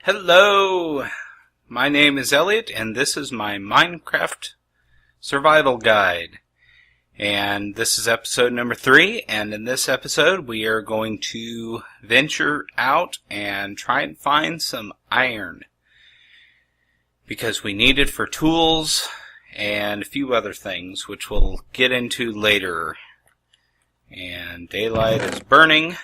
Hello! My name is Elliott, and this is my Minecraft survival guide. And this is episode number 3, and in this episode we are going to venture out and try and find some iron. Because we need it for tools and a few other things, which we'll get into later. And daylight is burning.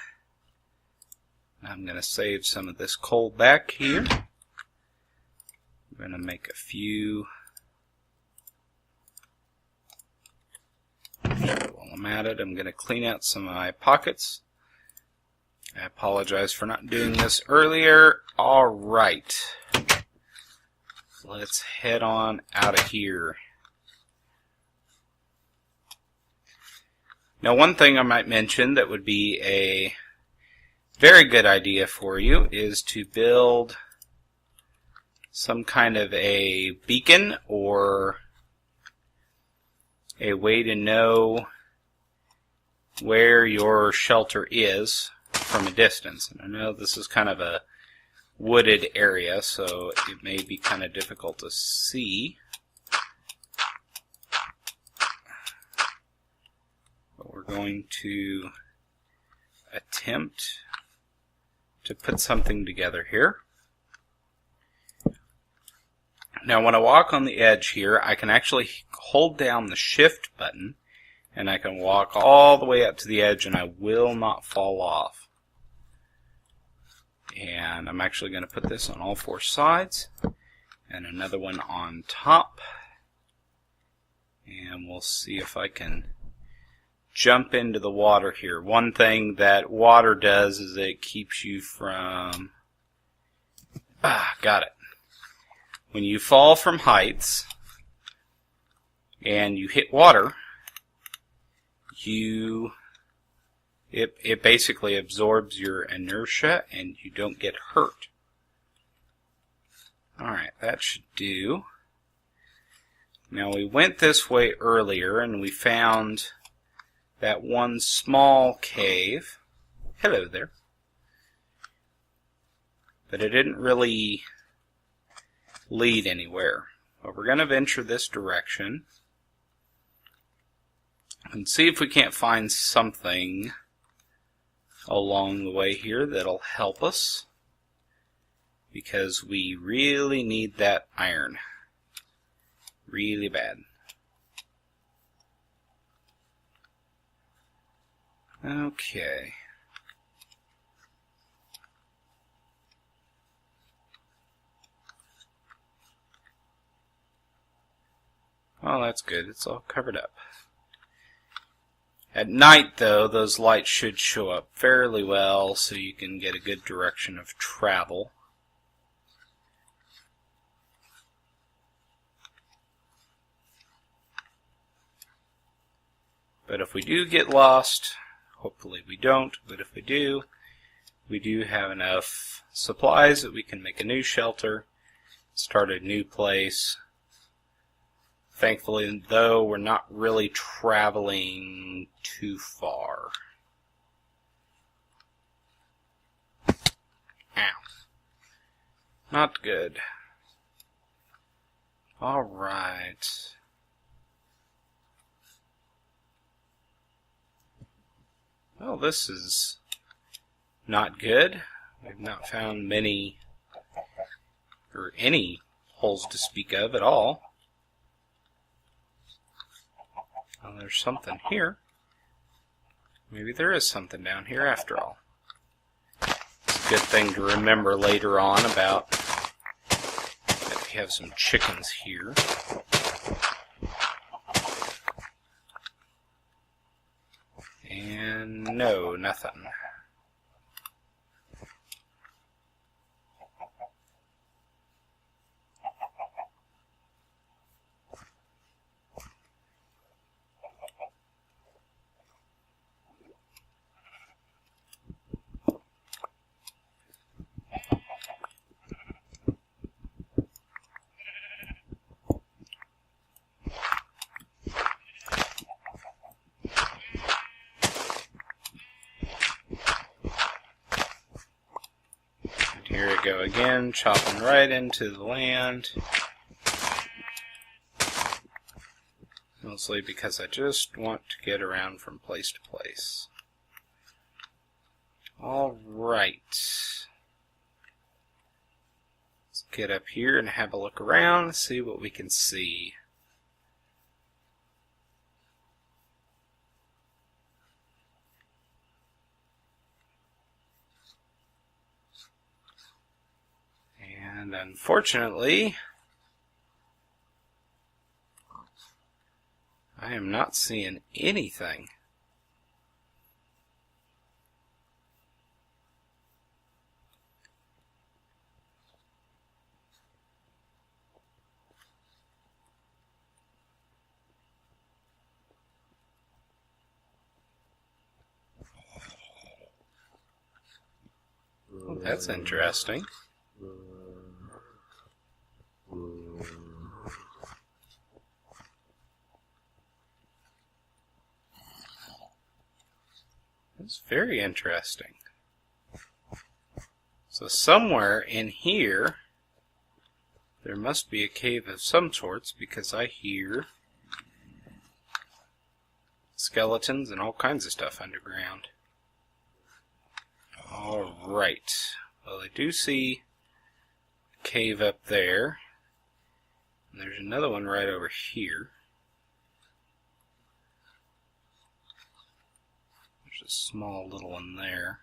I'm going to save some of this coal back here. I'm going to make a few. While I'm at it, I'm going to clean out some of my pockets. I apologize for not doing this earlier. Alright. Let's head on out of here. Now, one thing I might mention that would be a very good idea for you is to build some kind of a beacon or a way to know where your shelter is from a distance. And I know this is kind of a wooded area, so it may be kind of difficult to see. But we're going to attempt to put something together here. Now when I walk on the edge here, I can actually hold down the shift button and I can walk all the way up to the edge and I will not fall off. And I'm actually going to put this on all 4 sides and another one on top. And we'll see if I can jump into the water here. One thing that water does is it keeps you from... got it. When you fall from heights and you hit water, it basically absorbs your inertia and you don't get hurt. Alright, that should do. Now we went this way earlier and we found that one small cave. Hello there. But it didn't really lead anywhere. But we're going to venture this direction and see if we can't find something along the way here that'll help us, because we really need that iron really bad. Okay. Well, that's good. It's all covered up. At night, though, those lights should show up fairly well so you can get a good direction of travel. But if we do get lost, hopefully we don't, but if we do have enough supplies that we can make a new shelter, start a new place. Thankfully, though, we're not really traveling too far. Ow. Not good. Alright. Well, this is not good. We've not found many, or any, holes to speak of at all. Well, there's something here. Maybe there is something down here after all. It's a good thing to remember later on about that we have some chickens here. And no, nothing. Here we go again, chopping right into the land. Mostly because I just want to get around from place to place. Alright. Let's get up here and have a look around and see what we can see. And unfortunately, I am not seeing anything. Well, that's interesting. That's very interesting. So somewhere in here, there must be a cave of some sorts, because I hear skeletons and all kinds of stuff underground. Alright. Well, I do see a cave up there. And there's another one right over here. There's a small little one there.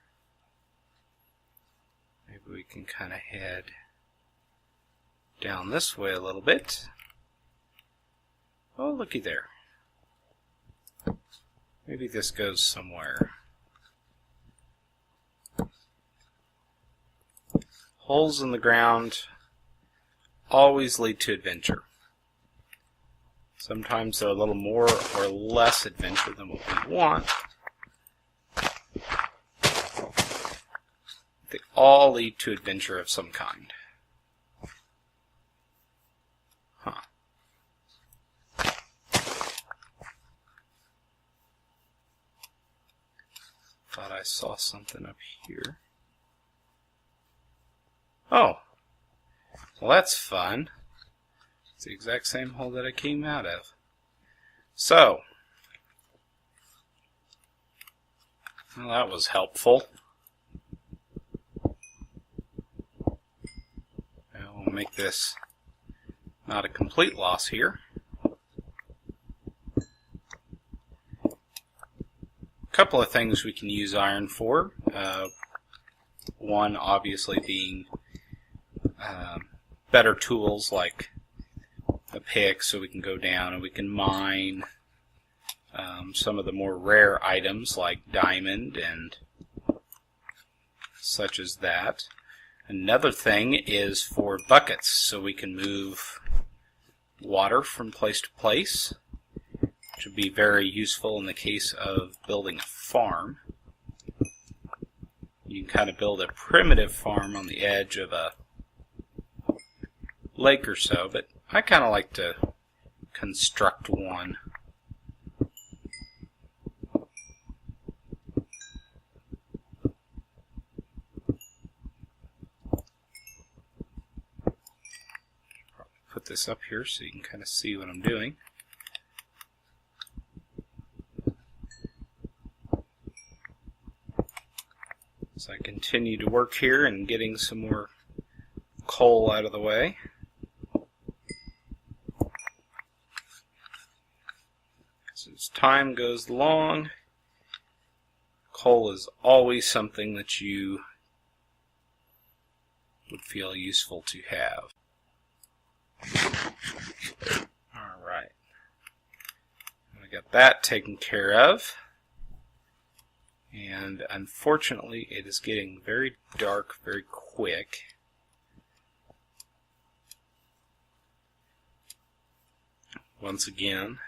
Maybe we can kind of head down this way a little bit. Oh, looky there. Maybe this goes somewhere. Holes in the ground always lead to adventure. Sometimes they're a little more or less adventure than what we want. They all lead to adventure of some kind. Huh. Thought I saw something up here. Oh. Well, that's fun. It's the exact same hole that I came out of. So. Well, that was helpful. We'll make this not a complete loss here. A couple of things we can use iron for. One obviously being better tools like a pick, so we can go down and we can mine some of the more rare items like diamond and such as that. Another thing is for buckets, so we can move water from place to place, which would be very useful in the case of building a farm. You can kind of build a primitive farm on the edge of a lake or so, but I kind of like to construct one. Put this up here so you can kind of see what I'm doing. As I continue to work here and getting some more coal out of the way. As time goes along, coal is always something that you would feel useful to have. Alright. I got that taken care of. And unfortunately, it is getting very dark very quick. Once again,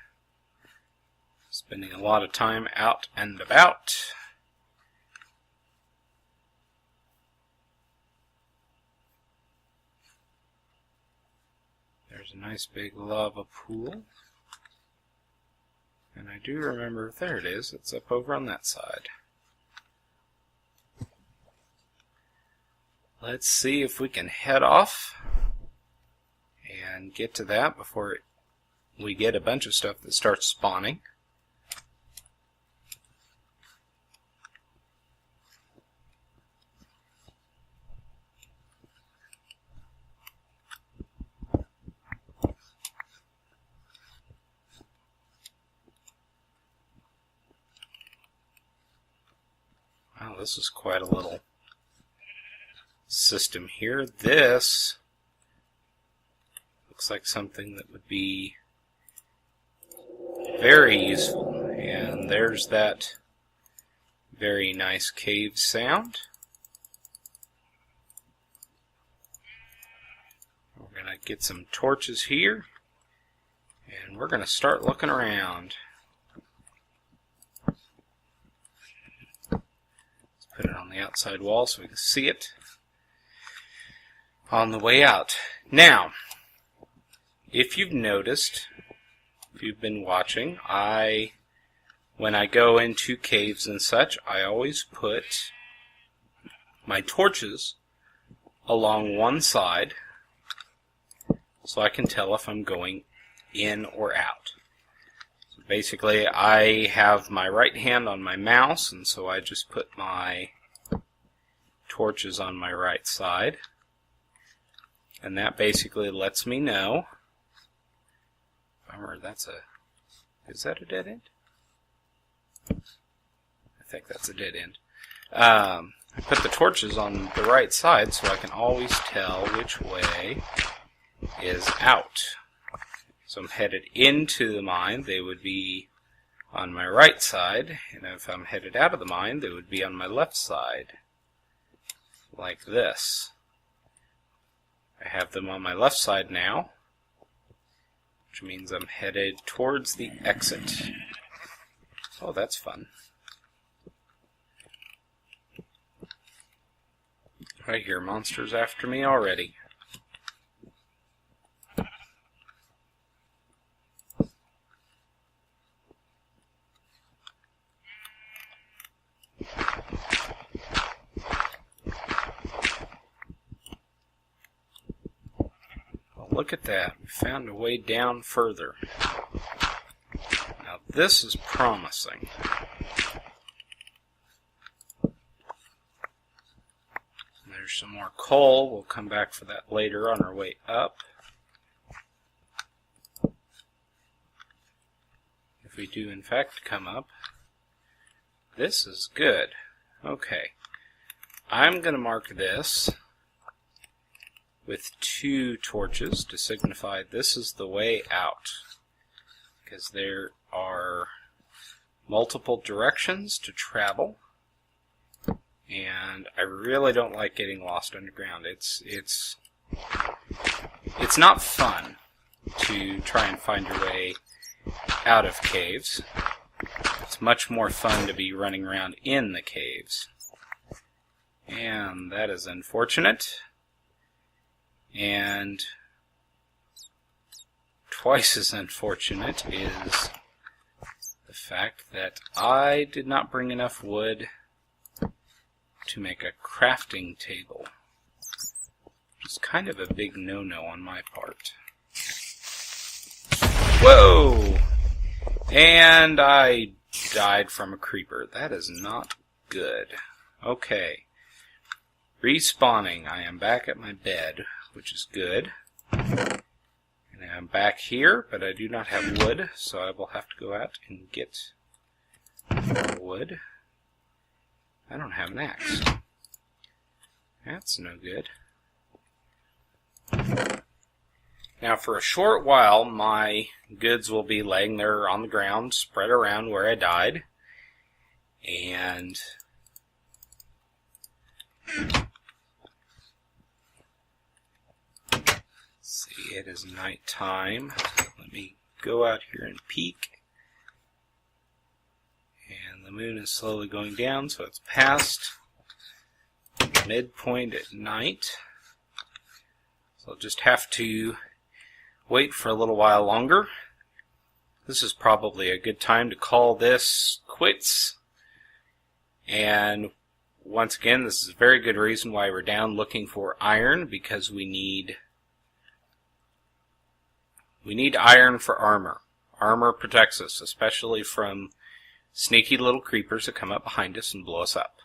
spending a lot of time out and about. There's a nice big lava pool. And I do remember, there it is, it's up over on that side. let's see if we can head off and get to that before we get a bunch of stuff that starts spawning. Wow, this is quite a little system here. This looks like something that would be very useful. And there's that very nice cave sound. We're going to get some torches here, and we're going to start looking around. Put it on the outside wall so we can see it on the way out. Now, if you've noticed, if you've been watching, when I go into caves and such, I always put my torches along one side so I can tell if I'm going in or out. Basically, I have my right hand on my mouse, and so I just put my torches on my right side. And that basically lets me know. Bummer, is that a dead end? I think that's a dead end. I put the torches on the right side so I can always tell which way is out. So I'm headed into the mine, they would be on my right side, and if I'm headed out of the mine, they would be on my left side, like this. I have them on my left side now, which means I'm headed towards the exit. Oh, that's fun. I hear monsters after me already. Look at that. We found a way down further. Now this is promising. There's some more coal. We'll come back for that later on our way up. If we do in fact come up. This is good. Okay. I'm going to mark this with 2 torches to signify this is the way out, because there are multiple directions to travel, and I really don't like getting lost underground. It's not fun to try and find your way out of caves. It's much more fun to be running around in the caves, and that is unfortunate. And twice as unfortunate is the fact that I did not bring enough wood to make a crafting table, which is kind of a big no-no on my part. Whoa! And I died from a creeper. That is not good. Okay. Respawning. I am back at my bed, which is good. And I'm back here, but I do not have wood, so I will have to go out and get more wood. I don't have an axe. That's no good. Now, for a short while, my goods will be laying there on the ground, spread around where I died. And see, it is night time. Let me go out here and peek. And the moon is slowly going down, so it's past midpoint at night. So I'll just have to wait for a little while longer. This is probably a good time to call this quits. And once again, this is a very good reason why we're down looking for iron, because we need iron for armor. Armor protects us, especially from sneaky little creepers that come up behind us and blow us up.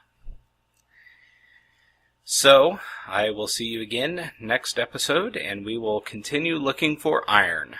So, I will see you again next episode, and we will continue looking for iron.